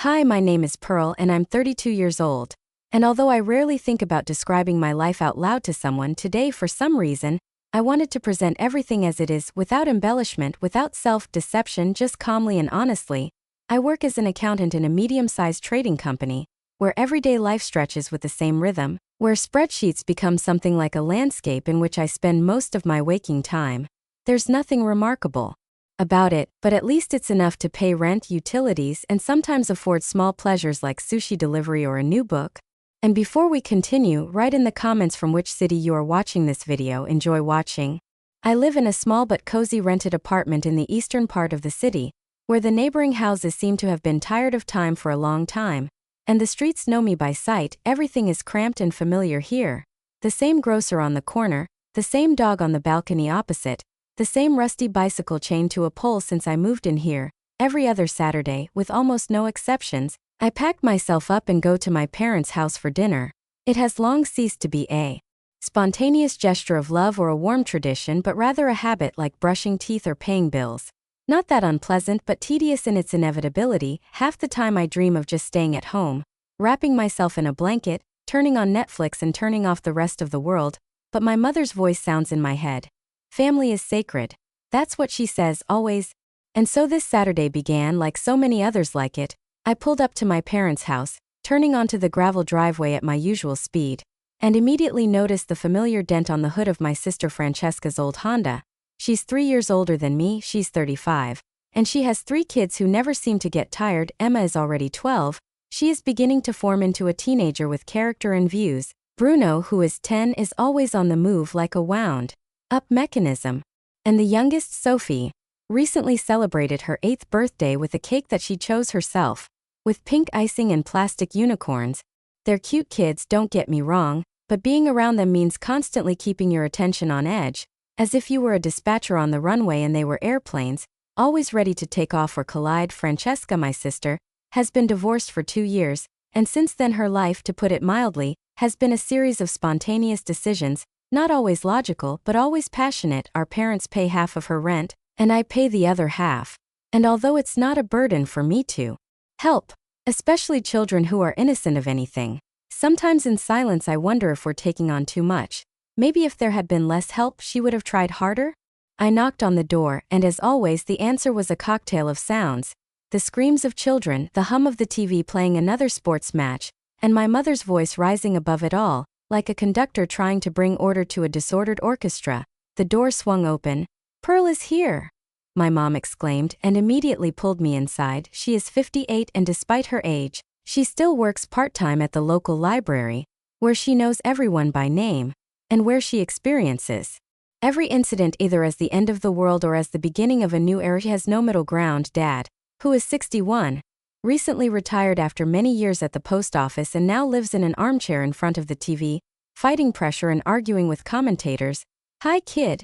Hi, my name is Pearl and I'm 32 years old. And although I rarely think about describing my life out loud to someone, today for some reason, I wanted to present everything as it is, without embellishment, without self-deception, just calmly and honestly. I work as an accountant in a medium-sized trading company, where everyday life stretches with the same rhythm, where spreadsheets become something like a landscape in which I spend most of my waking time. There's nothing remarkable about it, but at least it's enough to pay rent, utilities, and sometimes afford small pleasures like sushi delivery or a new book. And before we continue, write in the comments from which city you are watching this video. Enjoy watching. I live in a small but cozy rented apartment in the eastern part of the city, where the neighboring houses seem to have been tired of time for a long time. And the streets know me by sight. Everything is cramped and familiar here. The same grocer on the corner, the same dog on the balcony opposite, the same rusty bicycle chained to a pole since I moved in here. Every other Saturday, with almost no exceptions, I pack myself up and go to my parents' house for dinner. It has long ceased to be a spontaneous gesture of love or a warm tradition, but rather a habit like brushing teeth or paying bills. Not that unpleasant, but tedious in its inevitability. Half the time I dream of just staying at home, wrapping myself in a blanket, turning on Netflix and turning off the rest of the world, but my mother's voice sounds in my head. Family is sacred. That's what she says, always. And so this Saturday began like so many others like it. I pulled up to my parents' house, turning onto the gravel driveway at my usual speed, and immediately noticed the familiar dent on the hood of my sister Francesca's old Honda. She's 3 years older than me, she's 35, and she has 3 kids who never seem to get tired. Emma is already 12, she is beginning to form into a teenager with character and views. Bruno, who is 10, is always on the move like a wound-up mechanism. And the youngest, Sophie, recently celebrated her 8th birthday with a cake that she chose herself, with pink icing and plastic unicorns. They're cute kids, don't get me wrong, but being around them means constantly keeping your attention on edge, as if you were a dispatcher on the runway and they were airplanes, always ready to take off or collide. Francesca, my sister, has been divorced for 2 years, and since then her life, to put it mildly, has been a series of spontaneous decisions, not always logical but always passionate. Our parents pay half of her rent, and I pay the other half. And although it's not a burden for me to help, especially children who are innocent of anything, sometimes in silence I wonder if we're taking on too much. Maybe if there had been less help, she would have tried harder? I knocked on the door, and as always the answer was a cocktail of sounds. The screams of children, the hum of the TV playing another sports match, and my mother's voice rising above it all, like a conductor trying to bring order to a disordered orchestra. The door swung open. "Pearl is here!" my mom exclaimed, and immediately pulled me inside. She is 58, and despite her age, she still works part-time at the local library, where she knows everyone by name, and where she experiences every incident either as the end of the world or as the beginning of a new era. She has no middle ground. Dad, who is 61, recently retired after many years at the post office and now lives in an armchair in front of the TV, fighting pressure and arguing with commentators. "Hi, kid."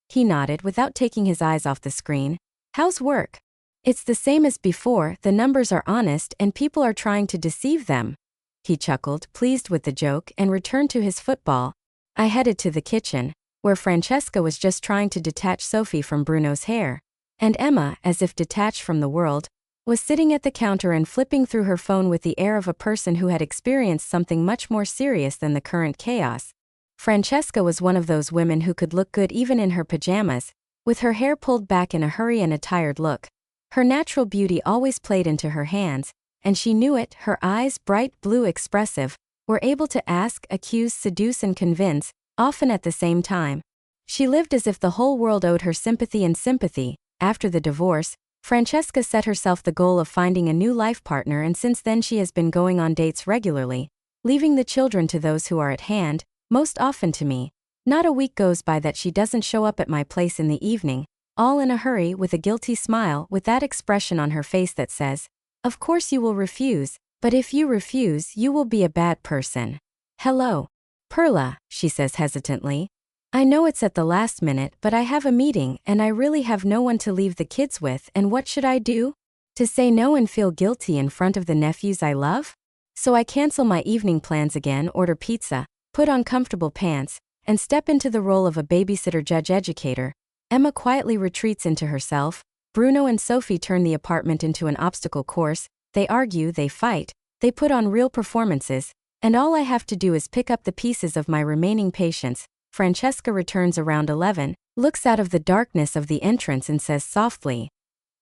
He nodded without taking his eyes off the screen. "How's work?" "It's the same as before, the numbers are honest and people are trying to deceive them." He chuckled, pleased with the joke, and returned to his football. I headed to the kitchen, where Francesca was just trying to detach Sophie from Bruno's hair. And Emma, as if detached from the world, was sitting at the counter and flipping through her phone with the air of a person who had experienced something much more serious than the current chaos. Francesca was one of those women who could look good even in her pajamas, with her hair pulled back in a hurry and a tired look. Her natural beauty always played into her hands, and she knew it. Her eyes, bright blue, expressive, were able to ask, accuse, seduce and convince, often at the same time. She lived as if the whole world owed her sympathy and sympathy. After the divorce, Francesca set herself the goal of finding a new life partner, and since then she has been going on dates regularly, leaving the children to those who are at hand, most often to me. Not a week goes by that she doesn't show up at my place in the evening, all in a hurry, with a guilty smile, with that expression on her face that says, "Of course you will refuse, but if you refuse, you will be a bad person." "Hello, Perla," she says hesitantly. "I know it's at the last minute, but I have a meeting and I really have no one to leave the kids with, and what should I do? To say no and feel guilty in front of the nephews I love? So I cancel my evening plans again, order pizza, put on comfortable pants, and step into the role of a babysitter judge educator. Emma quietly retreats into herself. Bruno and Sophie turn the apartment into an obstacle course. They argue, they fight, they put on real performances, and all I have to do is pick up the pieces of my remaining patience. Francesca returns around 11, looks out of the darkness of the entrance and says softly,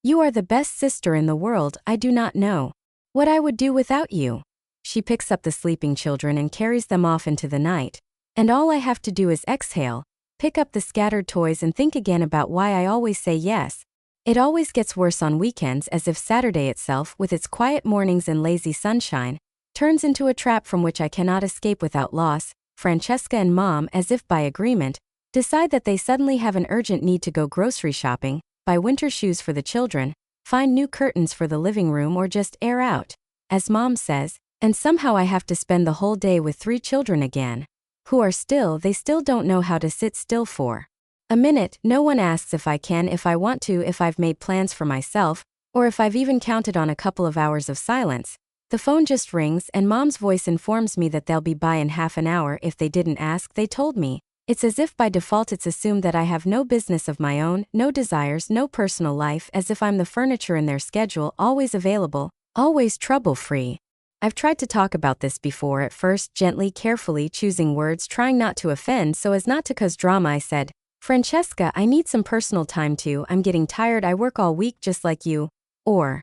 "You are the best sister in the world. I do not know what I would do without you." She picks up the sleeping children and carries them off into the night. And all I have to do is exhale, pick up the scattered toys and think again about why I always say yes. It always gets worse on weekends, as if Saturday itself, with its quiet mornings and lazy sunshine, turns into a trap from which I cannot escape without loss. Francesca and Mom, as if by agreement, decide that they suddenly have an urgent need to go grocery shopping, buy winter shoes for the children, find new curtains for the living room, or just air out, as Mom says, and somehow I have to spend the whole day with 3 children again, who are they still don't know how to sit still for a minute. No one asks if I can, if I want to, if I've made plans for myself, or if I've even counted on a couple of hours of silence. The phone just rings and Mom's voice informs me that they'll be by in half an hour. If they didn't ask, they told me. It's as if by default it's assumed that I have no business of my own, no desires, no personal life, as if I'm the furniture in their schedule, always available, always trouble-free. I've tried to talk about this before, at first gently, carefully choosing words, trying not to offend so as not to cause drama. I said, "Francesca, I need some personal time too. I'm getting tired. I work all week just like you." Or,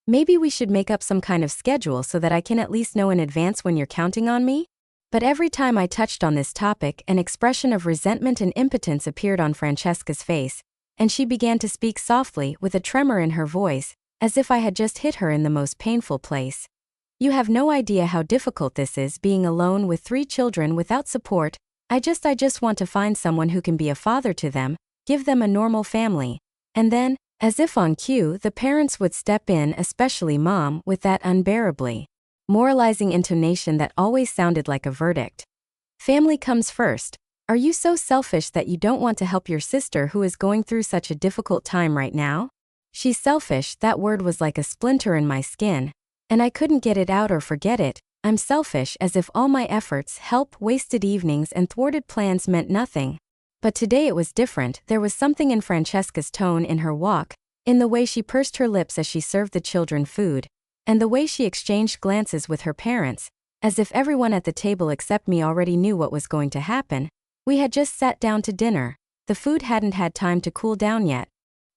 "Maybe we should make up some kind of schedule so that I can at least know in advance when you're counting on me." But every time I touched on this topic, an expression of resentment and impotence appeared on Francesca's face, and she began to speak softly, with a tremor in her voice, as if I had just hit her in the most painful place. "You have no idea how difficult this is, being alone with 3 children without support. I just want to find someone who can be a father to them, give them a normal family." And then, as if on cue, the parents would step in, especially Mom, with that unbearably moralizing intonation that always sounded like a verdict. "Family comes first. Are you so selfish that you don't want to help your sister who is going through such a difficult time right now?" She's selfish, that word was like a splinter in my skin, and I couldn't get it out or forget it. I'm selfish, as if all my efforts, help, wasted evenings and thwarted plans meant nothing. But today it was different. There was something in Francesca's tone, in her walk, in the way she pursed her lips as she served the children food, and the way she exchanged glances with her parents, as if everyone at the table except me already knew what was going to happen. We had just sat down to dinner. The food hadn't had time to cool down yet,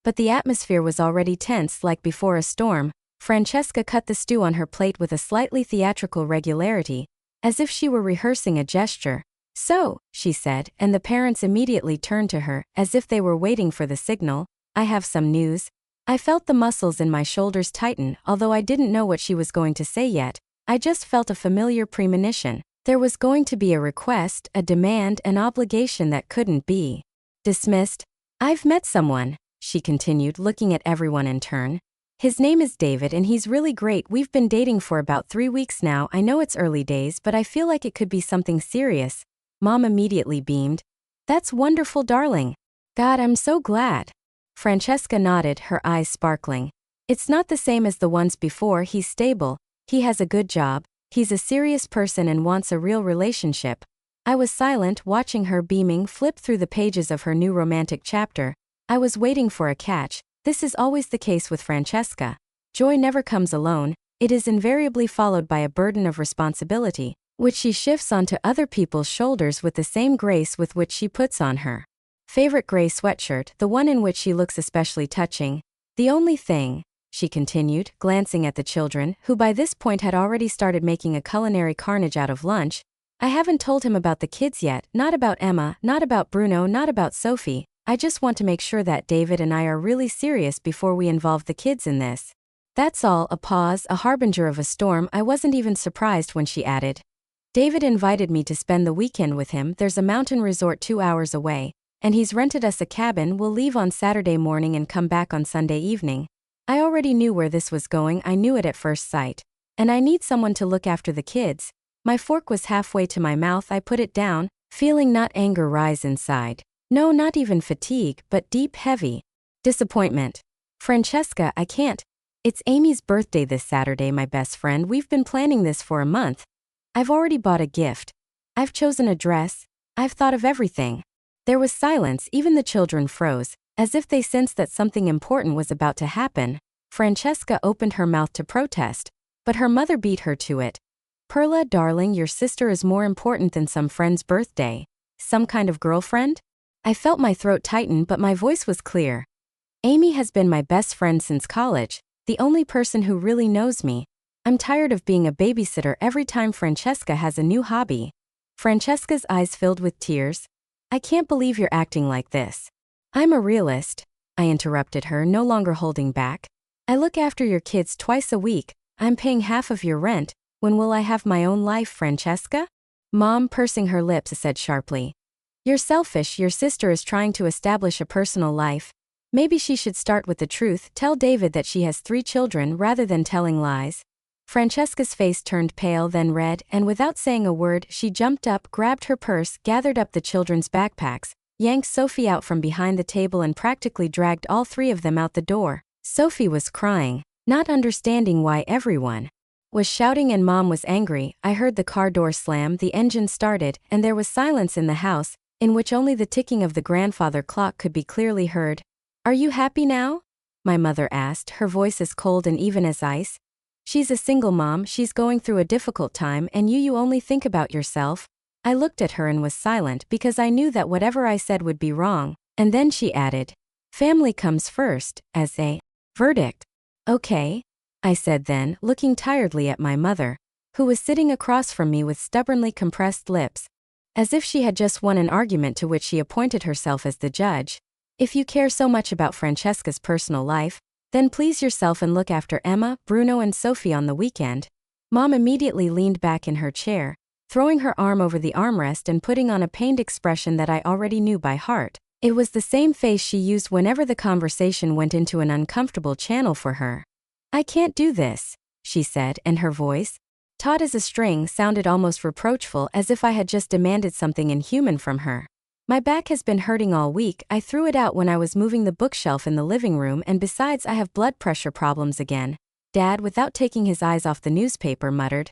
but the atmosphere was already tense, like before a storm. Francesca cut the stew on her plate with a slightly theatrical regularity, as if she were rehearsing a gesture. "So," she said, and the parents immediately turned to her, as if they were waiting for the signal, "I have some news." I felt the muscles in my shoulders tighten, although I didn't know what she was going to say yet. I just felt a familiar premonition. There was going to be a request, a demand, an obligation that couldn't be dismissed. "I've met someone," she continued, looking at everyone in turn. "His name is David and he's really great. We've been dating for about 3 weeks now. I know it's early days, but I feel like it could be something serious." Mom immediately beamed. "That's wonderful, darling. God, I'm so glad." Francesca nodded, her eyes sparkling. "It's not the same as the ones before. He's stable, he has a good job, he's a serious person and wants a real relationship." I was silent, watching her, beaming, flip through the pages of her new romantic chapter. I was waiting for a catch. This is always the case with Francesca. Joy never comes alone. It is invariably followed by a burden of responsibility, which she shifts onto other people's shoulders with the same grace with which she puts on her favorite gray sweatshirt, the one in which she looks especially touching. "The only thing," she continued, glancing at the children, who by this point had already started making a culinary carnage out of lunch, "I haven't told him about the kids yet, not about Emma, not about Bruno, not about Sophie. I just want to make sure that David and I are really serious before we involve the kids in this. That's all." A pause, a harbinger of a storm. I wasn't even surprised when she added, "David invited me to spend the weekend with him. There's a mountain resort 2 hours away, and he's rented us a cabin. We'll leave on Saturday morning and come back on Sunday evening." I already knew where this was going. I knew it at first sight. And I need someone to look after the kids. My fork was halfway to my mouth. I put it down, feeling not anger rise inside. No, not even fatigue, but deep, heavy disappointment. "Francesca, I can't. It's Amy's birthday this Saturday, my best friend. We've been planning this for a month. I've already bought a gift. I've chosen a dress. I've thought of everything." There was silence. Even the children froze, as if they sensed that something important was about to happen. Francesca opened her mouth to protest, but her mother beat her to it. Perla, darling, your sister is more important than some friend's birthday. Some kind of girlfriend? I felt my throat tighten, but my voice was clear. Amy has been my best friend since college, the only person who really knows me. I'm tired of being a babysitter every time Francesca has a new hobby. Francesca's eyes filled with tears. I can't believe you're acting like this. I'm a realist, I interrupted her, no longer holding back. I look after your kids twice a week. I'm paying half of your rent. When will I have my own life, Francesca? Mom, pursing her lips, said sharply. You're selfish. Your sister is trying to establish a personal life. Maybe she should start with the truth. Tell David that she has 3 children rather than telling lies. Francesca's face turned pale, then red, and without saying a word, she jumped up, grabbed her purse, gathered up the children's backpacks, yanked Sophie out from behind the table and practically dragged all 3 of them out the door. Sophie was crying, not understanding why everyone was shouting, and Mom was angry. I heard the car door slam, the engine started, and there was silence in the house, in which only the ticking of the grandfather clock could be clearly heard. Are you happy now? My mother asked, her voice as cold and even as ice. She's a single mom, she's going through a difficult time, and you only think about yourself. I looked at her and was silent because I knew that whatever I said would be wrong, and then she added, family comes first, as a verdict. Okay, I said then, looking tiredly at my mother, who was sitting across from me with stubbornly compressed lips, as if she had just won an argument to which she appointed herself as the judge. If you care so much about Francesca's personal life, then please yourself and look after Emma, Bruno and Sophie on the weekend. Mom immediately leaned back in her chair, throwing her arm over the armrest and putting on a pained expression that I already knew by heart. It was the same face she used whenever the conversation went into an uncomfortable channel for her. I can't do this, she said, and her voice, taut as a string, sounded almost reproachful, as if I had just demanded something inhuman from her. My back has been hurting all week. I threw it out when I was moving the bookshelf in the living room, and besides I have blood pressure problems again. Dad, without taking his eyes off the newspaper, muttered.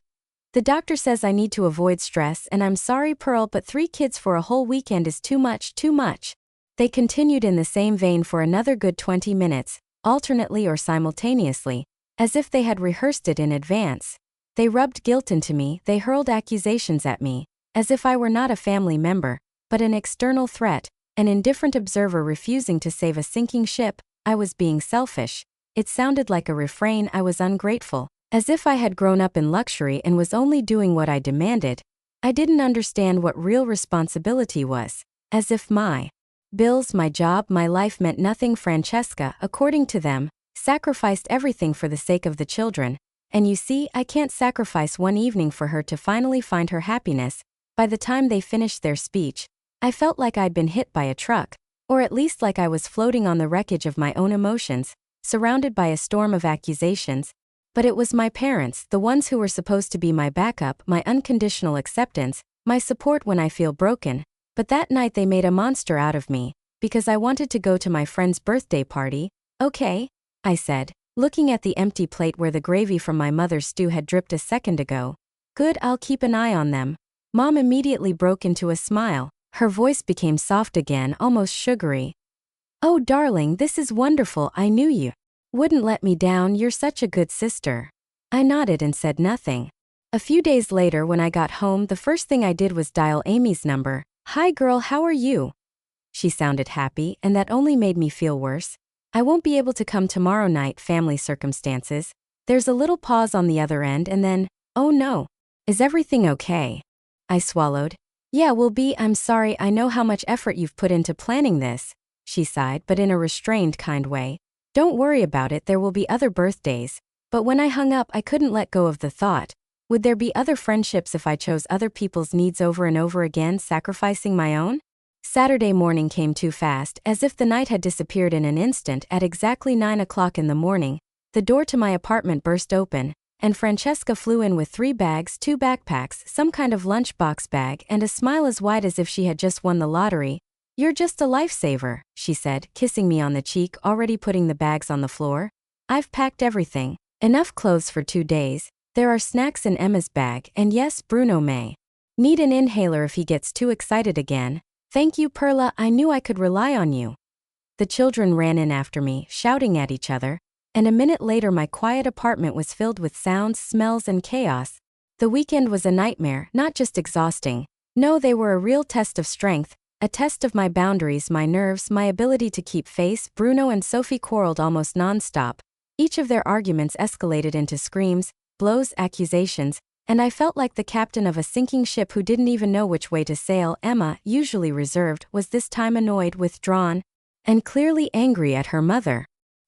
The doctor says I need to avoid stress, and I'm sorry, Pearl, but 3 kids for a whole weekend is too much, too much. They continued in the same vein for another good 20 minutes, alternately or simultaneously, as if they had rehearsed it in advance. They rubbed guilt into me, they hurled accusations at me, as if I were not a family member, but an external threat, an indifferent observer refusing to save a sinking ship. I was being selfish. It sounded like a refrain. I was ungrateful, as if I had grown up in luxury and was only doing what I demanded. I didn't understand what real responsibility was, as if my bills, my job, my life meant nothing. Francesca, according to them, sacrificed everything for the sake of the children, and you see, I can't sacrifice one evening for her to finally find her happiness. By the time they finished their speech, I felt like I'd been hit by a truck, or at least like I was floating on the wreckage of my own emotions, surrounded by a storm of accusations. But it was my parents, the ones who were supposed to be my backup, my unconditional acceptance, my support when I feel broken. But that night they made a monster out of me, because I wanted to go to my friend's birthday party. Okay, I said, looking at the empty plate where the gravy from my mother's stew had dripped a second ago. Good, I'll keep an eye on them. Mom immediately broke into a smile. Her voice became soft again, almost sugary. Oh darling, this is wonderful. I knew you wouldn't let me down. You're such a good sister. I nodded and said nothing. A few days later, when I got home, the first thing I did was dial Amy's number. Hi girl, how are you? She sounded happy, and that only made me feel worse. I won't be able to come tomorrow night, family circumstances. There's a little pause on the other end, and then, oh no. Is everything okay? I swallowed. Yeah, we'll be. I'm sorry, I know how much effort you've put into planning this, she sighed, but in a restrained kind way. Don't worry about it, there will be other birthdays. But when I hung up, I couldn't let go of the thought. Would there be other friendships if I chose other people's needs over and over again, sacrificing my own? Saturday morning came too fast, as if the night had disappeared in an instant. At exactly 9 o'clock in the morning, the door to my apartment burst open, and Francesca flew in with 3 bags, 2 backpacks, some kind of lunchbox bag, and a smile as wide as if she had just won the lottery. You're just a lifesaver, she said, kissing me on the cheek, already putting the bags on the floor. I've packed everything. Enough clothes for 2 days. There are snacks in Emma's bag, and yes, Bruno may need an inhaler if he gets too excited again. Thank you, Perla, I knew I could rely on you. The children ran in after me, shouting at each other. and a minute later my quiet apartment was filled with sounds, smells, and chaos. The weekend was a nightmare, not just exhausting. No, they were a real test of strength, a test of my boundaries, my nerves, my ability to keep face. Bruno and Sophie quarreled almost non-stop. Each of their arguments escalated into screams, blows, accusations, and I felt like the captain of a sinking ship who didn't even know which way to sail. Emma, usually reserved, was this time annoyed, withdrawn, and clearly angry at her mother.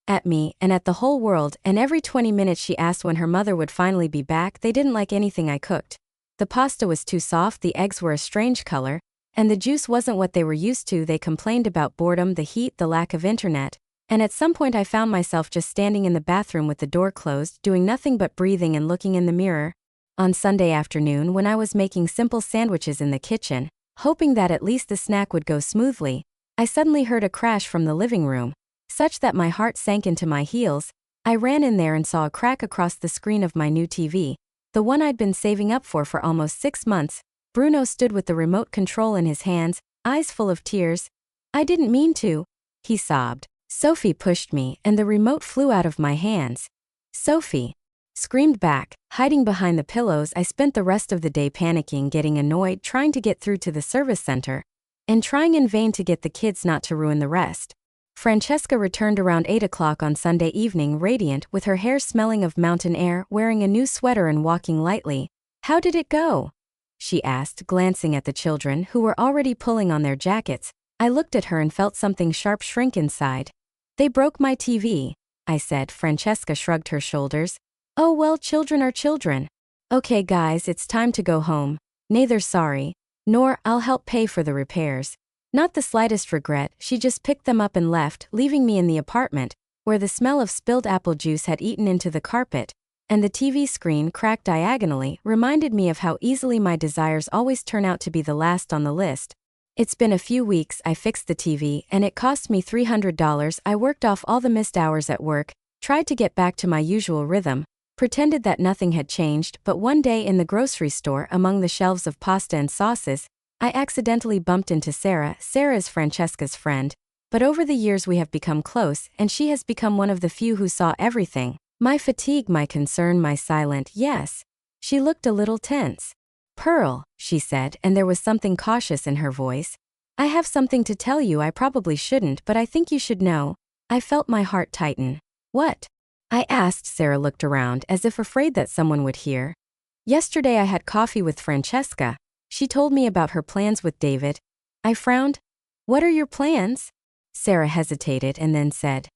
At me, and at the whole world, and every 20 minutes she asked when her mother would finally be back. They didn't like anything I cooked. The pasta was too soft, the eggs were a strange color, and the juice wasn't what they were used to. They complained about boredom, the heat, the lack of internet, and at some point I found myself just standing in the bathroom with the door closed, doing nothing but breathing and looking in the mirror. On Sunday afternoon, when I was making simple sandwiches in the kitchen, hoping that at least the snack would go smoothly, I suddenly heard a crash from the living room, such that my heart sank into my heels. I ran in there and saw a crack across the screen of my new TV, the one I'd been saving up for almost 6 months. Bruno stood with the remote control in his hands, eyes full of tears. "I didn't mean to," he sobbed. Sophie pushed me, and the remote flew out of my hands. Sophie screamed back, hiding behind the pillows. I spent the rest of the day panicking, getting annoyed, trying to get through to the service center, and trying in vain to get the kids not to ruin the rest. Francesca returned around 8 o'clock on Sunday evening, radiant, with her hair smelling of mountain air, wearing a new sweater and walking lightly. "How did it go?" she asked, glancing at the children, who were already pulling on their jackets. I looked at her and felt something sharp shrink inside. "They broke my TV," I said. Francesca shrugged her shoulders. "Oh well, children are children. Okay guys, it's time to go home. Neither sorry, nor I'll help pay for the repairs." Not the slightest regret, she just picked them up and left, leaving me in the apartment, where the smell of spilled apple juice had eaten into the carpet, and the TV screen, cracked diagonally, reminded me of how easily my desires always turn out to be the last on the list. It's been a few weeks. I fixed the TV, and it cost me $300. I worked off all the missed hours at work, tried to get back to my usual rhythm, pretended that nothing had changed, but one day in the grocery store, among the shelves of pasta and sauces, I accidentally bumped into Sarah. Sarah is Francesca's friend, but over the years we have become close, and she has become one of the few who saw everything. My fatigue, my concern, my silent yes. She looked a little tense. "Pearl," she said, and there was something cautious in her voice. "I have something to tell you. I probably shouldn't, but I think you should know." I felt my heart tighten. "What?" I asked. Sarah looked around, as if afraid that someone would hear. "Yesterday I had coffee with Francesca. She told me about her plans with David." I frowned. "What are your plans?" Sarah hesitated and then said,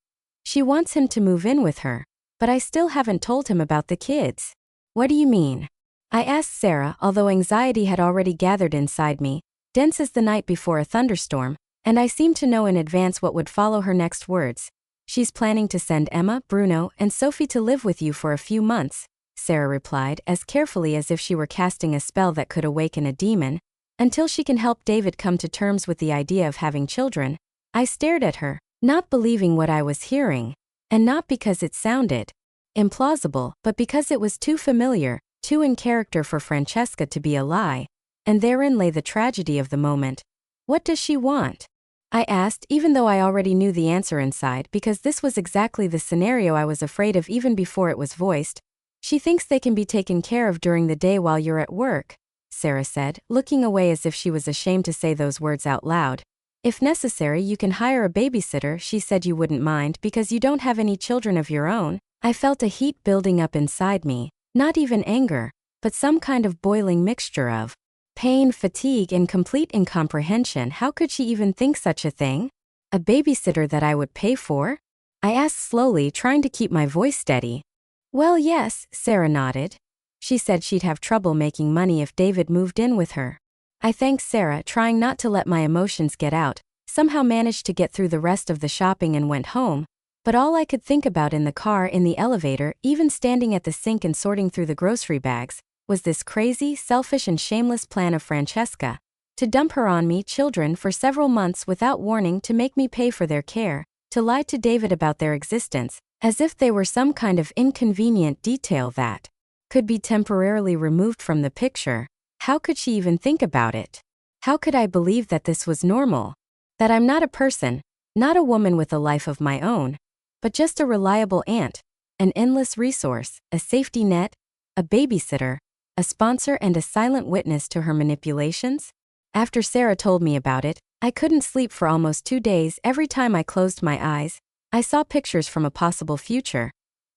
"She wants him to move in with her, but I still haven't told him about the kids." "What do you mean?" I asked Sarah, although anxiety had already gathered inside me, dense as the night before a thunderstorm, and I seemed to know in advance what would follow her next words. "She's planning to send Emma, Bruno, and Sophie to live with you for a few months," Sarah replied, as carefully as if she were casting a spell that could awaken a demon, "until she can help David come to terms with the idea of having children." I stared at her, not believing what I was hearing, and not because it sounded implausible, but because it was too familiar, too in character for Francesca to be a lie, and therein lay the tragedy of the moment. "What does she want?" I asked, even though I already knew the answer inside, because this was exactly the scenario I was afraid of even before it was voiced. "She thinks they can be taken care of during the day while you're at work," Sarah said, looking away as if she was ashamed to say those words out loud. "If necessary, you can hire a babysitter." She said you wouldn't mind because you don't have any children of your own. I felt a heat building up inside me, not even anger, but some kind of boiling mixture of pain, fatigue, and complete incomprehension. How could she even think such a thing? A babysitter that I would pay for? I asked slowly, trying to keep my voice steady. "Well, yes," Sarah nodded. She said she'd have trouble making money if David moved in with her. I thanked Sarah, trying not to let my emotions get out, somehow managed to get through the rest of the shopping and went home, but all I could think about in the car, in the elevator, even standing at the sink and sorting through the grocery bags, was this crazy, selfish and shameless plan of Francesca, to dump her on me, children, for several months without warning, to make me pay for their care, to lie to David about their existence, as if they were some kind of inconvenient detail that could be temporarily removed from the picture. How could she even think about it? How could I believe that this was normal? That I'm not a person, not a woman with a life of my own? but just a reliable aunt, an endless resource, a safety net, a babysitter, a sponsor, and a silent witness to her manipulations? After Sarah told me about it, I couldn't sleep for almost 2 days. Every time I closed my eyes, I saw pictures from a possible future.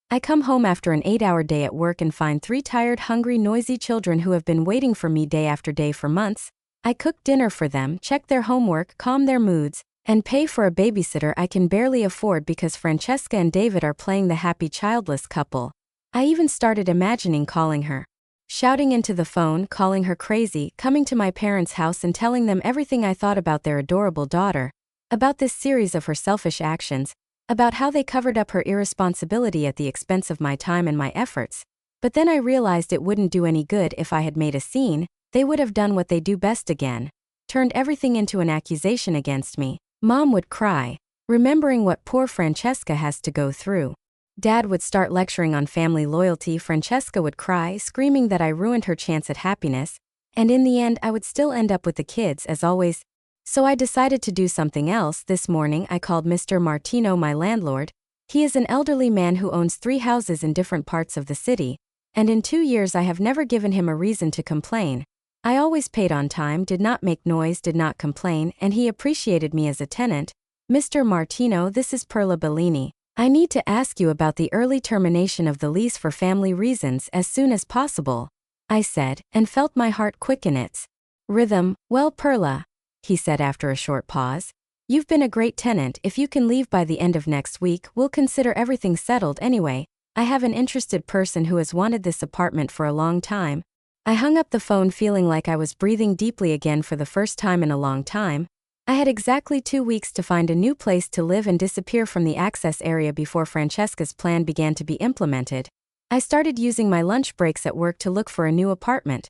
I come home after an 8-hour day at work and find 3 tired, hungry, noisy children who have been waiting for me day after day for months. I cook dinner for them, check their homework, calm their moods, and pay for a babysitter I can barely afford because Francesca and David are playing the happy childless couple. I even started imagining calling her, shouting into the phone, calling her crazy, coming to my parents' house and telling them everything I thought about their adorable daughter, about this series of her selfish actions, about how they covered up her irresponsibility at the expense of my time and my efforts. But then I realized it wouldn't do any good if I had made a scene. They would have done what they do best again, turned everything into an accusation against me. Mom would cry, remembering what poor Francesca has to go through. Dad would start lecturing on family loyalty. Francesca would cry, screaming that I ruined her chance at happiness, and in the end I would still end up with the kids as always. So I decided to do something else. This morning I called Mr. Martino, my landlord. He is an elderly man who owns 3 houses in different parts of the city, and in 2 years I have never given him a reason to complain. I always paid on time, did not make noise, did not complain, and he appreciated me as a tenant. Mr. Martino, this is Perla Bellini. I need to ask you about the early termination of the lease for family reasons as soon as possible, I said, and felt my heart quicken its rhythm. Well, Perla, he said after a short pause, you've been a great tenant. If you can leave by the end of next week, we'll consider everything settled anyway. I have an interested person who has wanted this apartment for a long time. I hung up the phone feeling like I was breathing deeply again for the first time in a long time. I had exactly 2 weeks to find a new place to live and disappear from the access area before Francesca's plan began to be implemented. I started using my lunch breaks at work to look for a new apartment.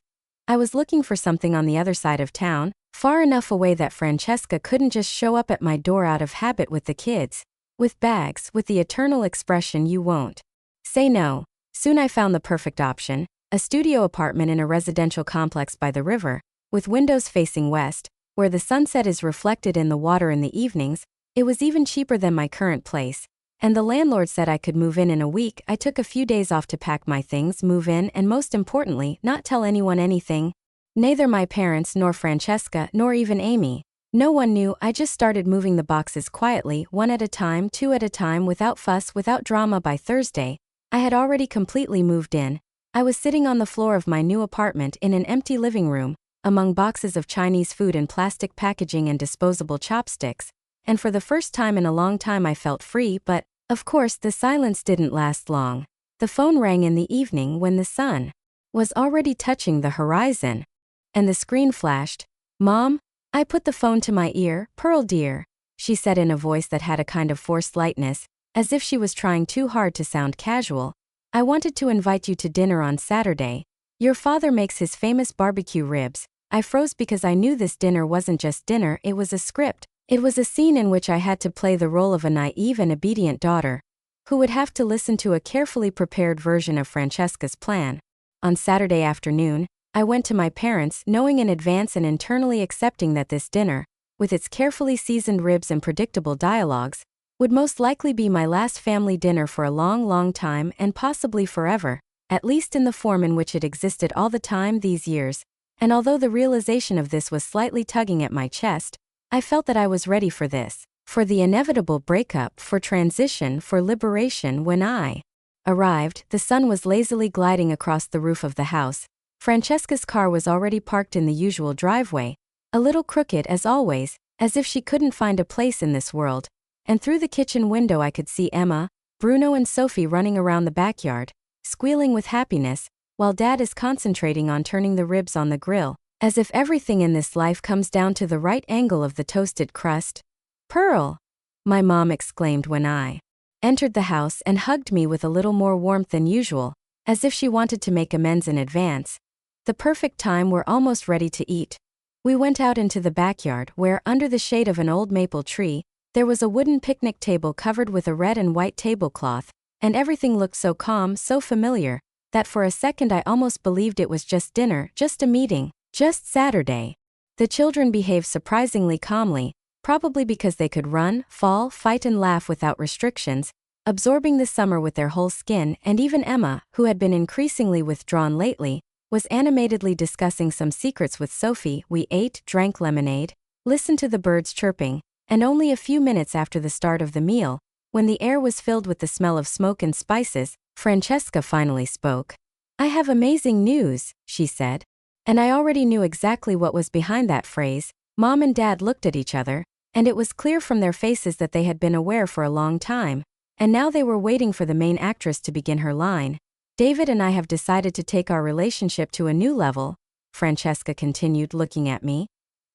I was looking for something on the other side of town, far enough away that Francesca couldn't just show up at my door out of habit with the kids, with bags, with the eternal expression, "You won't say no." Soon I found the perfect option, a studio apartment in a residential complex by the river, with windows facing west, where the sunset is reflected in the water in the evenings. It was even cheaper than my current place, and the landlord said I could move in a week. I took a few days off to pack my things, move in, and most importantly, not tell anyone anything. Neither my parents nor Francesca nor even Amy. No one knew. I just started moving the boxes quietly, 1 at a time, 2 at a time, without fuss, without drama. By Thursday, I had already completely moved in. I was sitting on the floor of my new apartment in an empty living room, among boxes of Chinese food and plastic packaging and disposable chopsticks, and for the first time in a long time I felt free. But, of course, the silence didn't last long. The phone rang in the evening when the sun was already touching the horizon, and the screen flashed. "Mom?" I put the phone to my ear. "Pearl dear," she said in a voice that had a kind of forced lightness, as if she was trying too hard to sound casual. "I wanted to invite you to dinner on Saturday. Your father makes his famous barbecue ribs." I froze because I knew this dinner wasn't just dinner, it was a script. It was a scene in which I had to play the role of a naive and obedient daughter, who would have to listen to a carefully prepared version of Francesca's plan. On Saturday afternoon, I went to my parents, knowing in advance and internally accepting that this dinner, with its carefully seasoned ribs and predictable dialogues, would most likely be my last family dinner for a long, long time and possibly forever, at least in the form in which it existed all the time these years. And although the realization of this was slightly tugging at my chest, I felt that I was ready for this, for the inevitable breakup, for transition, for liberation. When I arrived, the sun was lazily gliding across the roof of the house. Francesca's car was already parked in the usual driveway, a little crooked as always, as if she couldn't find a place in this world, and through the kitchen window I could see Emma, Bruno and Sophie running around the backyard, squealing with happiness, while Dad is concentrating on turning the ribs on the grill, as if everything in this life comes down to the right angle of the toasted crust. "Pearl!" my mom exclaimed when I entered the house and hugged me with a little more warmth than usual, as if she wanted to make amends in advance. The perfect time, we're almost ready to eat. We went out into the backyard where, under the shade of an old maple tree, there was a wooden picnic table covered with a red and white tablecloth, and everything looked so calm, so familiar, that for a second I almost believed it was just dinner, just a meeting, just Saturday. The children behaved surprisingly calmly, probably because they could run, fall, fight and laugh without restrictions, absorbing the summer with their whole skin, and even Emma, who had been increasingly withdrawn lately, was animatedly discussing some secrets with Sophie. We ate, drank lemonade, listened to the birds chirping, and only a few minutes after the start of the meal, when the air was filled with the smell of smoke and spices, Francesca finally spoke. "I have amazing news," she said. And I already knew exactly what was behind that phrase. Mom and Dad looked at each other, and it was clear from their faces that they had been aware for a long time, and now they were waiting for the main actress to begin her line. "David and I have decided to take our relationship to a new level," Francesca continued, looking at me.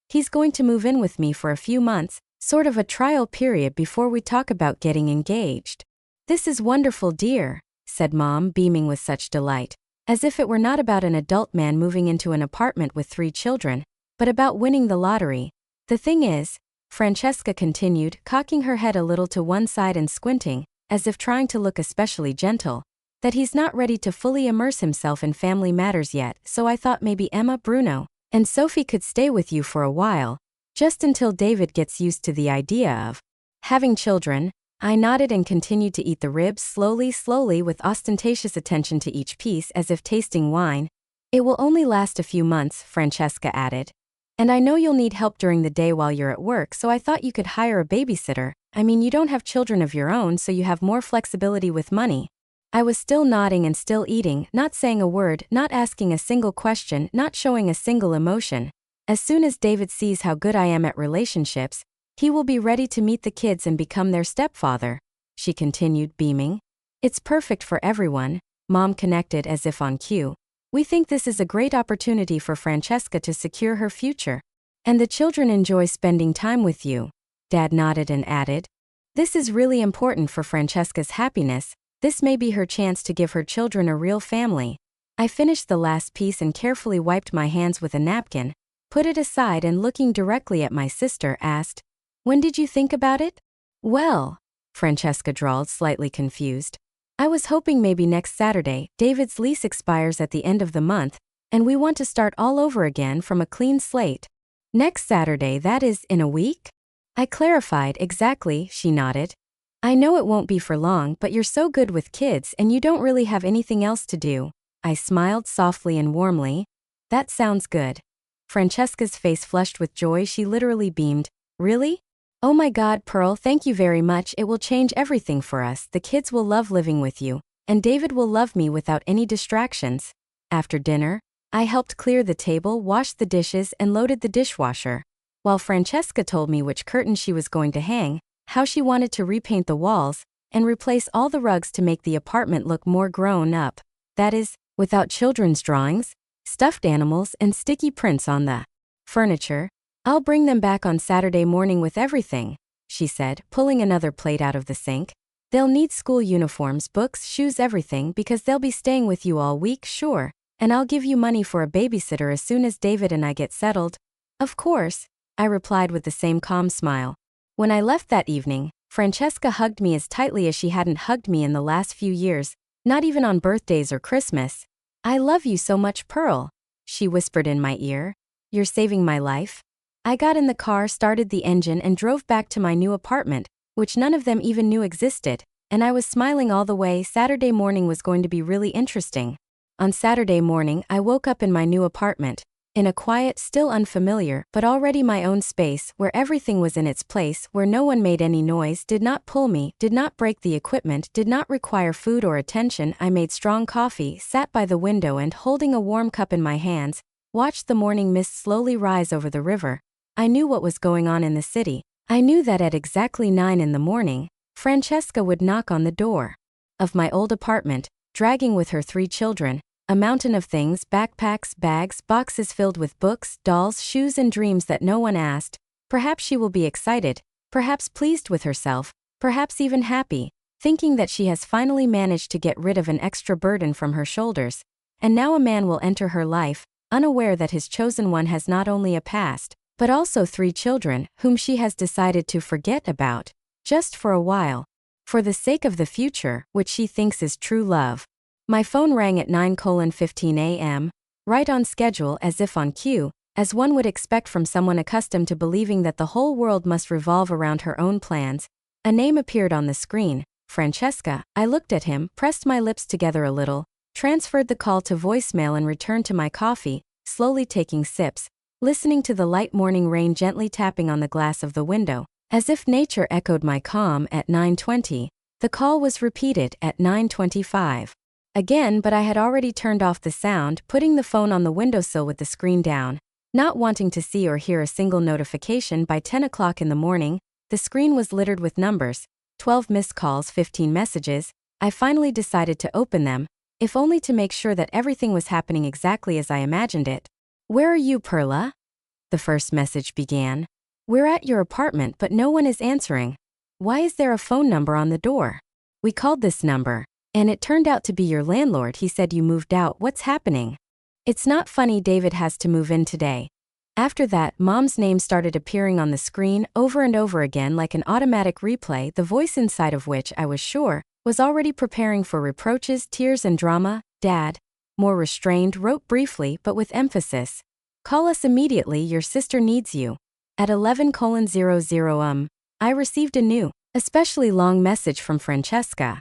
"He's going to move in with me for a few months, sort of a trial period before we talk about getting engaged." "This is wonderful, dear," said Mom, beaming with such delight, as if it were not about an adult man moving into an apartment with 3 children, but about winning the lottery. "The thing is," Francesca continued, cocking her head a little to one side and squinting, as if trying to look especially gentle, "that he's not ready to fully immerse himself in family matters yet, so I thought maybe Emma, Bruno, and Sophie could stay with you for a while, just until David gets used to the idea of having children." I nodded and continued to eat the ribs slowly with ostentatious attention to each piece as if tasting wine. "It will only last a few months," Francesca added. "And I know you'll need help during the day while you're at work, so I thought you could hire a babysitter. I mean, you don't have children of your own, so you have more flexibility with money." I was still nodding and still eating, not saying a word, not asking a single question, not showing a single emotion. "As soon as David sees how good I am at relationships, he will be ready to meet the kids and become their stepfather," she continued, beaming. "It's perfect for everyone," Mom connected as if on cue. "We think this is a great opportunity for Francesca to secure her future. And the children enjoy spending time with you." Dad nodded and added, "This is really important for Francesca's happiness. This may be her chance to give her children a real family." I finished the last piece and carefully wiped my hands with a napkin, put it aside, and looking directly at my sister, asked, "When did you think about it?" "Well," Francesca drawled, slightly confused, "I was hoping maybe next Saturday. David's lease expires at the end of the month, and we want to start all over again from a clean slate." "Next Saturday, that is, in a week?" I clarified. "Exactly," she nodded. "I know it won't be for long, but you're so good with kids and you don't really have anything else to do." I smiled softly and warmly. "That sounds good." Francesca's face flushed with joy. She literally beamed. "Really? Oh my God, Pearl, thank you very much. It will change everything for us. The kids will love living with you, and David will love me without any distractions." After dinner, I helped clear the table, washed the dishes, and loaded the dishwasher, while Francesca told me which curtains she was going to hang, how she wanted to repaint the walls, and replace all the rugs to make the apartment look more grown up. That is, without children's drawings, stuffed animals, and sticky prints on the furniture. "I'll bring them back on Saturday morning with everything," she said, pulling another plate out of the sink. "They'll need school uniforms, books, shoes, everything, because they'll be staying with you all week, sure, and I'll give you money for a babysitter as soon as David and I get settled." "Of course," I replied with the same calm smile. When I left that evening, Francesca hugged me as tightly as she hadn't hugged me in the last few years, not even on birthdays or Christmas. "I love you so much, Pearl," she whispered in my ear. "You're saving my life." I got in the car, started the engine, and drove back to my new apartment, which none of them even knew existed, and I was smiling all the way. Saturday morning was going to be really interesting. On Saturday morning, I woke up in my new apartment, in a quiet, still unfamiliar, but already my own space, where everything was in its place, where no one made any noise, did not pull me, did not break the equipment, did not require food or attention. I made strong coffee, sat by the window, and holding a warm cup in my hands, watched the morning mist slowly rise over the river. I knew what was going on in the city. I knew that at exactly 9 in the morning, Francesca would knock on the door of my old apartment, dragging with her 3 children, a mountain of things, backpacks, bags, boxes filled with books, dolls, shoes, and dreams that no one asked. Perhaps she will be excited, perhaps pleased with herself, perhaps even happy, thinking that she has finally managed to get rid of an extra burden from her shoulders. And now a man will enter her life, unaware that his chosen one has not only a past, but also 3 children, whom she has decided to forget about, just for a while, for the sake of the future, which she thinks is true love. My phone rang at 9:15 a.m., right on schedule, as if on cue, as one would expect from someone accustomed to believing that the whole world must revolve around her own plans. A name appeared on the screen, Francesca. I looked at him, pressed my lips together a little, transferred the call to voicemail and returned to my coffee, slowly taking sips, listening to the light morning rain gently tapping on the glass of the window. As if nature echoed my calm at 9:20, the call was repeated at 9:25. Again, but I had already turned off the sound, putting the phone on the windowsill with the screen down. Not wanting to see or hear a single notification by 10 o'clock in the morning, the screen was littered with numbers, 12 missed calls, 15 messages. I finally decided to open them, if only to make sure that everything was happening exactly as I imagined it. "Where are you, Perla?" The first message began. "We're at your apartment but no one is answering. Why is there a phone number on the door? We called this number, and it turned out to be your landlord. He said you moved out. What's happening? It's not funny. David has to move in today." After that, Mom's name started appearing on the screen over and over again like an automatic replay, the voice inside of which, I was sure, was already preparing for reproaches, tears and drama. Dad, more restrained, wrote briefly but with emphasis. "Call us immediately. Your sister needs you." At 11:00, I received a new, especially long message from Francesca.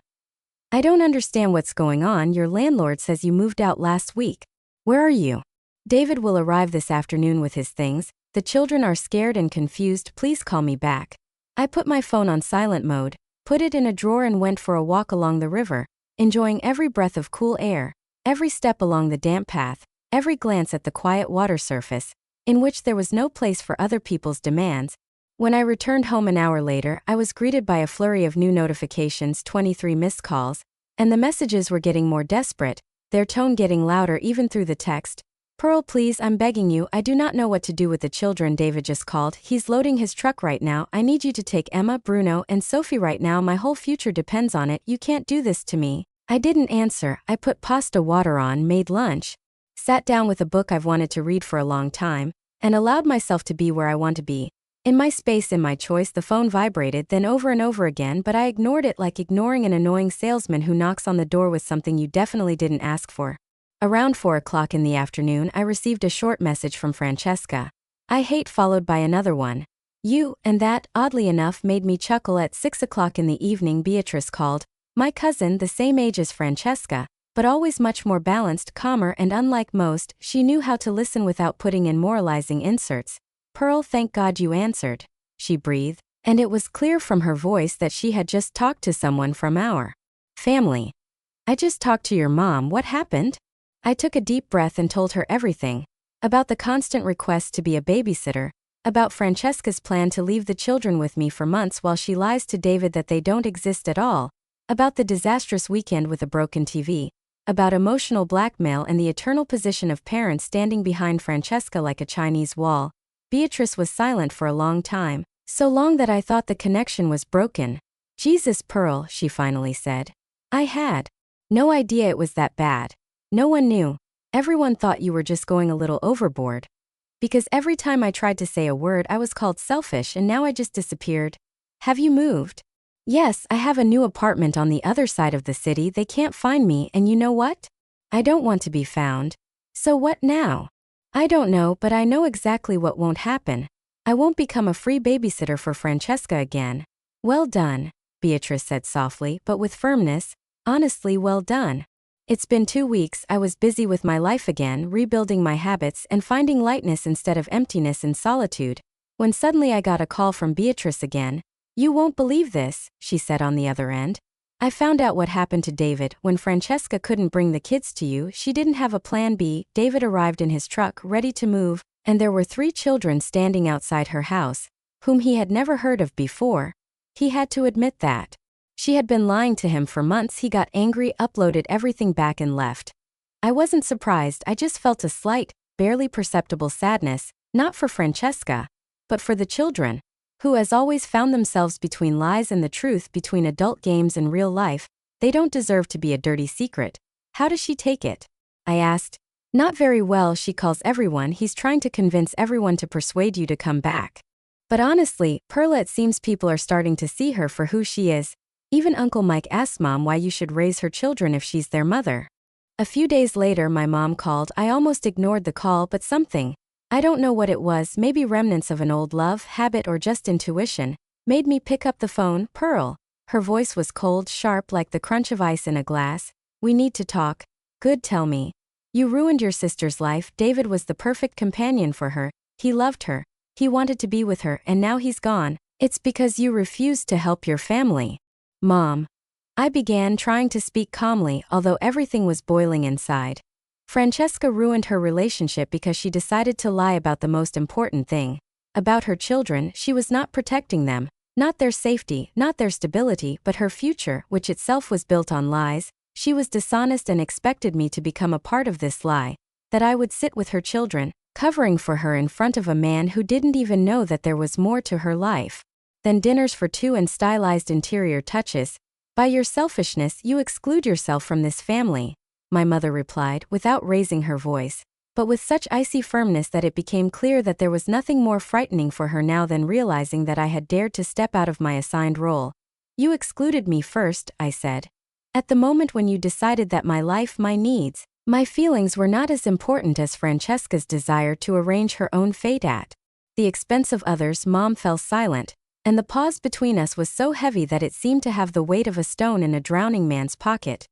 "I don't understand what's going on. Your landlord says you moved out last week. Where are you? David will arrive this afternoon with his things. The children are scared and confused. Please call me back." I put my phone on silent mode, put it in a drawer and went for a walk along the river, enjoying every breath of cool air, every step along the damp path, every glance at the quiet water surface, in which there was no place for other people's demands. When I returned home an hour later, I was greeted by a flurry of new notifications, 23 missed calls, and the messages were getting more desperate, their tone getting louder even through the text. "Pearl, please, I'm begging you. I do not know what to do with the children. David just called. He's loading his truck right now. I need you to take Emma, Bruno, and Sophie right now. My whole future depends on it. You can't do this to me." I didn't answer. I put pasta water on, made lunch, sat down with a book I've wanted to read for a long time, and allowed myself to be where I want to be. In my space, in my choice. The phone vibrated, then over and over again, but I ignored it like ignoring an annoying salesman who knocks on the door with something you definitely didn't ask for. Around 4 o'clock in the afternoon, I received a short message from Francesca. "I hate," followed by another one. "You," and that, oddly enough, made me chuckle. At 6 o'clock in the evening, Beatrice called. My cousin, the same age as Francesca, but always much more balanced, calmer, and unlike most, she knew how to listen without putting in moralizing inserts. "Pearl, thank God you answered," she breathed, and it was clear from her voice that she had just talked to someone from our family. "I just talked to your mom. What happened?" I took a deep breath and told her everything. About the constant request to be a babysitter, about Francesca's plan to leave the children with me for months while she lies to David that they don't exist at all, about the disastrous weekend with a broken TV, about emotional blackmail and the eternal position of parents standing behind Francesca like a Chinese wall. Beatrice was silent for a long time, so long that I thought the connection was broken. "Jesus, Pearl," she finally said. "I had no idea it was that bad. No one knew. Everyone thought you were just going a little overboard. Because every time I tried to say a word I was called selfish and now I just disappeared. Have you moved?" "Yes, I have a new apartment on the other side of the city. They can't find me, and you know what? I don't want to be found. So what now?" "I don't know, but I know exactly what won't happen. I won't become a free babysitter for Francesca again." "Well done," Beatrice said softly, but with firmness. "Honestly, well done. It's been 2 weeks. I was busy with my life again, rebuilding my habits and finding lightness instead of emptiness and solitude, when suddenly I got a call from Beatrice again. "You won't believe this," she said on the other end. "I found out what happened to David. When Francesca couldn't bring the kids to you, she didn't have a plan B. David arrived in his truck, ready to move, and there were 3 children standing outside her house, whom he had never heard of before. He had to admit that. She had been lying to him for months. He got angry, uploaded everything back and left. I wasn't surprised. I just felt a slight, barely perceptible sadness, not for Francesca, but for the children, who as always found themselves between lies and the truth, between adult games and real life. They don't deserve to be a dirty secret. How does she take it?" I asked. "Not very well. She calls everyone. He's trying to convince everyone to persuade you to come back. But honestly, Perla, it seems people are starting to see her for who she is. Even Uncle Mike asked Mom why you should raise her children if she's their mother." A few days later my mom called. I almost ignored the call, but something, I don't know what it was, maybe remnants of an old love, habit or just intuition, made me pick up the phone. "Pearl, Her voice was cold, sharp like the crunch of ice in a glass. "We need to talk." "Good, tell me." "You ruined your sister's life. David was the perfect companion for her. He loved her. He wanted to be with her, and now he's gone. It's because you refused to help your family." "Mom." I began, trying to speak calmly, although everything was boiling inside. Francesca ruined her relationship because she decided to lie about the most important thing. About her children. She was not protecting them. Not their safety, not their stability, but her future, which itself was built on lies. She was dishonest and expected me to become a part of this lie. That I would sit with her children, covering for her in front of a man who didn't even know that there was more to her life than dinners for two and stylized interior touches. "By your selfishness, you exclude yourself from this family," my mother replied, without raising her voice, but with such icy firmness that it became clear that there was nothing more frightening for her now than realizing that I had dared to step out of my assigned role. "You excluded me first," I said. "At the moment when you decided that my life, my needs, my feelings were not as important as Francesca's desire to arrange her own fate at the expense of others." Mom fell silent, and the pause between us was so heavy that it seemed to have the weight of a stone in a drowning man's pocket.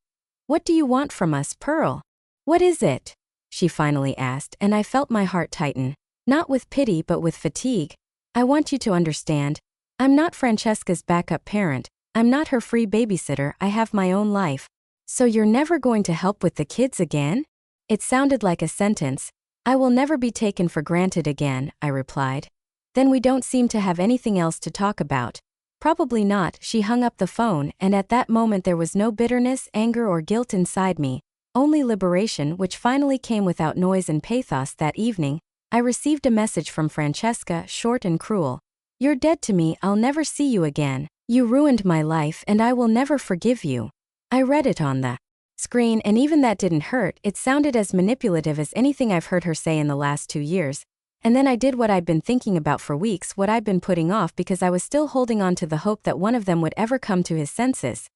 "What do you want from us, Pearl? What is it?" she finally asked, and I felt my heart tighten. Not with pity but with fatigue. "I want you to understand. I'm not Francesca's backup parent. I'm not her free babysitter. I have my own life." "So you're never going to help with the kids again?" It sounded like a sentence. "I will never be taken for granted again," I replied. "Then we don't seem to have anything else to talk about." "Probably not." She hung up the phone, and at that moment there was no bitterness, anger, or guilt inside me. Only liberation, which finally came without noise and pathos. That evening, I received a message from Francesca, short and cruel. "You're dead to me. I'll never see you again. You ruined my life and I will never forgive you." I read it on the screen, and even that didn't hurt. It sounded as manipulative as anything I've heard her say in the last 2 years. And then I did what I'd been thinking about for weeks, what I'd been putting off because I was still holding on to the hope that one of them would ever come to his senses.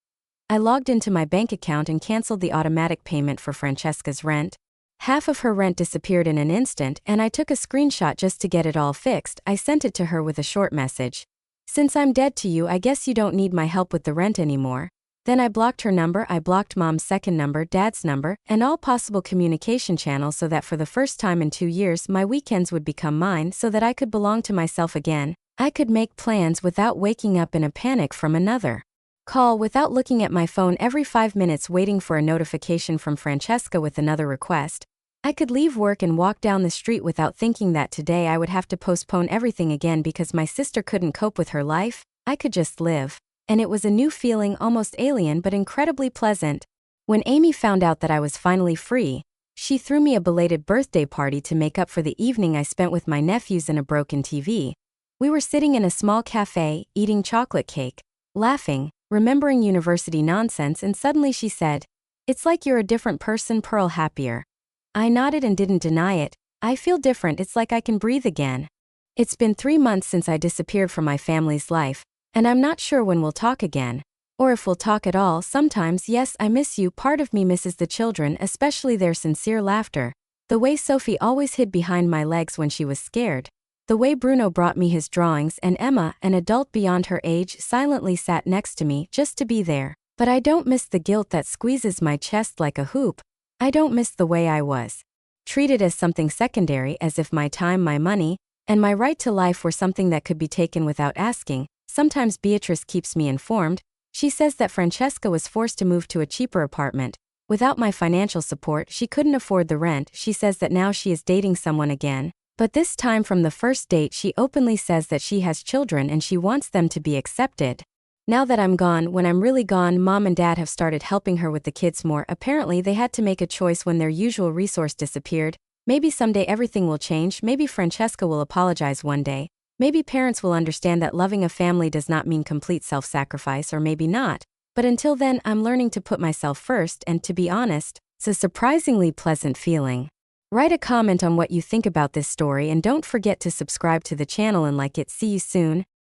I logged into my bank account and canceled the automatic payment for Francesca's rent. Half of her rent disappeared in an instant, and I took a screenshot just to get it all fixed. I sent it to her with a short message. "Since I'm dead to you, I guess you don't need my help with the rent anymore." Then I blocked her number. I blocked Mom's second number, Dad's number, and all possible communication channels so that for the first time in 2 years my weekends would become mine, so that I could belong to myself again. I could make plans without waking up in a panic from another call, without looking at my phone every 5 minutes waiting for a notification from Francesca with another request. I could leave work and walk down the street without thinking that today I would have to postpone everything again because my sister couldn't cope with her life. I could just live. And it was a new feeling, almost alien but incredibly pleasant. When Amy found out that I was finally free, she threw me a belated birthday party to make up for the evening I spent with my nephews and a broken TV. We were sitting in a small cafe, eating chocolate cake, laughing, remembering university nonsense, and suddenly she said, "It's like you're a different person, Pearl, happier." I nodded and didn't deny it. "I feel different. It's like I can breathe again." It's been 3 months since I disappeared from my family's life, and I'm not sure when we'll talk again. Or if we'll talk at all. Sometimes, yes, I miss you. Part of me misses the children, especially their sincere laughter. The way Sophie always hid behind my legs when she was scared. The way Bruno brought me his drawings, and Emma, an adult beyond her age, silently sat next to me just to be there. But I don't miss the guilt that squeezes my chest like a hoop. I don't miss the way I was treated as something secondary, as if my time, my money, and my right to life were something that could be taken without asking. Sometimes Beatrice keeps me informed. She says that Francesca was forced to move to a cheaper apartment. Without my financial support, she couldn't afford the rent. She says that now she is dating someone again. But this time from the first date she openly says that she has children and she wants them to be accepted. Now that I'm gone, when I'm really gone, Mom and Dad have started helping her with the kids more. Apparently they had to make a choice when their usual resource disappeared. Maybe someday everything will change. Maybe Francesca will apologize one day. Maybe parents will understand that loving a family does not mean complete self-sacrifice, or maybe not. But until then, I'm learning to put myself first, and to be honest, it's a surprisingly pleasant feeling. Write a comment on what you think about this story, and don't forget to subscribe to the channel and like it. See you soon.